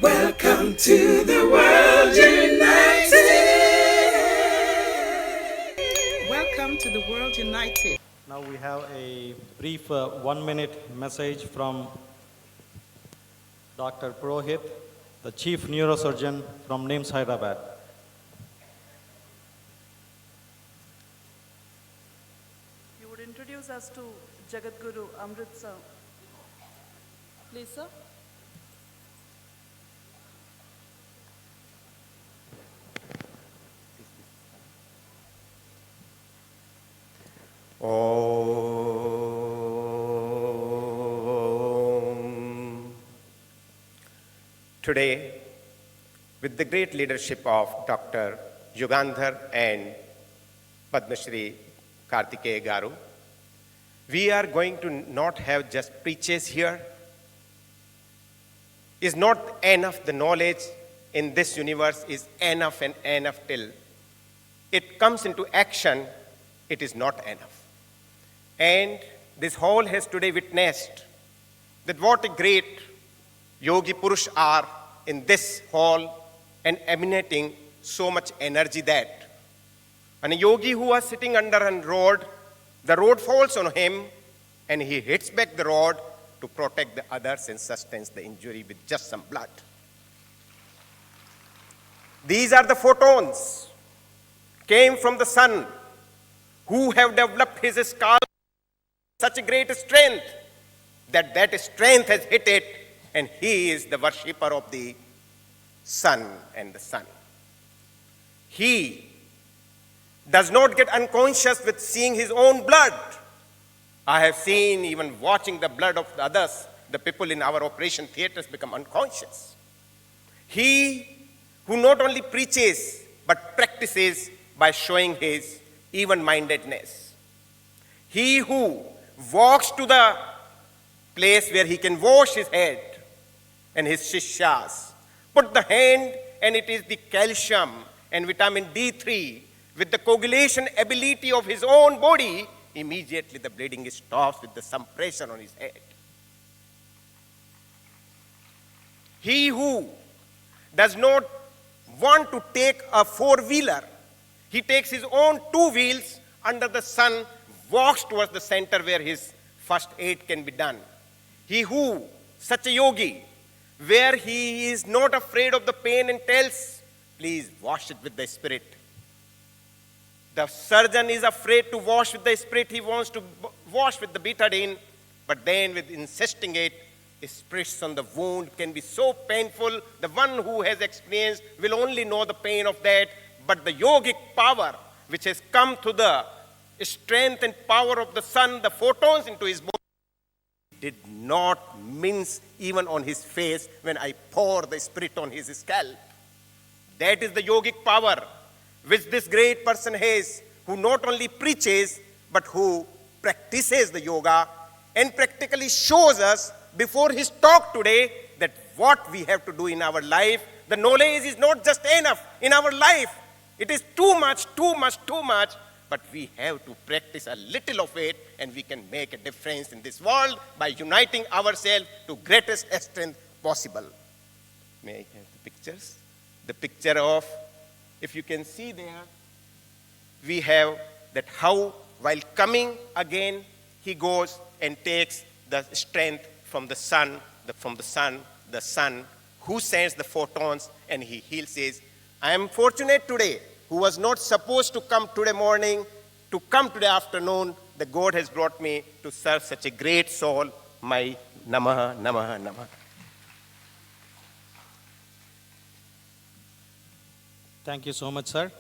Welcome to the World United. Welcome to the World United. Now we have a brief 1-minute message from Dr. Purohit, the Chief Neurosurgeon from NIMS Hyderabad. You would introduce us to Jagadguru Amrit sir. Please, sir. Om. Today, with the great leadership of Dr. Yugandhar and Padma Shri Kartikeya Garu, we are going to not have just preaches here. Is not enough the knowledge in this universe is enough and enough till it comes into action, it is not enough. And this hall has today witnessed that what a great yogi purush are in this hall and emanating so much energy that. And a yogi who was sitting under a rod, the rod falls on him and he hits back the rod to protect the others and sustains the injury with just some blood. These are the photons came from the sun who have developed his skull such a great strength that that strength has hit it and he is the worshipper of the sun and the sun. He does not get unconscious with seeing his own blood. I have seen even watching the blood of the others, the people in our operation theaters become unconscious. He who not only preaches but practices by showing his even-mindedness. He who walks to the place where he can wash his head and his shishyas, put the hand and it is the calcium and vitamin D3 with the coagulation ability of his own body, immediately the bleeding stops with some pressure on his head. He who does not want to take a four-wheeler, he takes his own two wheels under the sun, walks towards the center where his first aid can be done. He who, such a yogi, where he is not afraid of the pain and tells, please wash it with the spirit. The surgeon is afraid to wash with the spirit, he wants to wash with the betadine, but then with insisting it, spirits on the wound can be so painful. The one who has experienced will only know the pain of that, but the yogic power which has come to the strength and power of the sun, the photons into his body, did not mince even on his face when I pour the spirit on his scalp. That is the yogic power which this great person has, who not only preaches, but who practices the yoga and practically shows us before his talk today that what we have to do in our life. The knowledge is not just enough in our life. It is too much, but we have to practice a little of it and we can make a difference in this world by uniting ourselves to greatest strength possible. May I have the pictures? The picture of, if you can see there, we have that how while coming again, he goes and takes the strength from the sun, the sun who sends the photons and he heals his. I am fortunate today who was not supposed to come today morning, to come today afternoon. The God has brought me to serve such a great soul. My Namaha, Namaha, Namaha. Thank you so much, sir.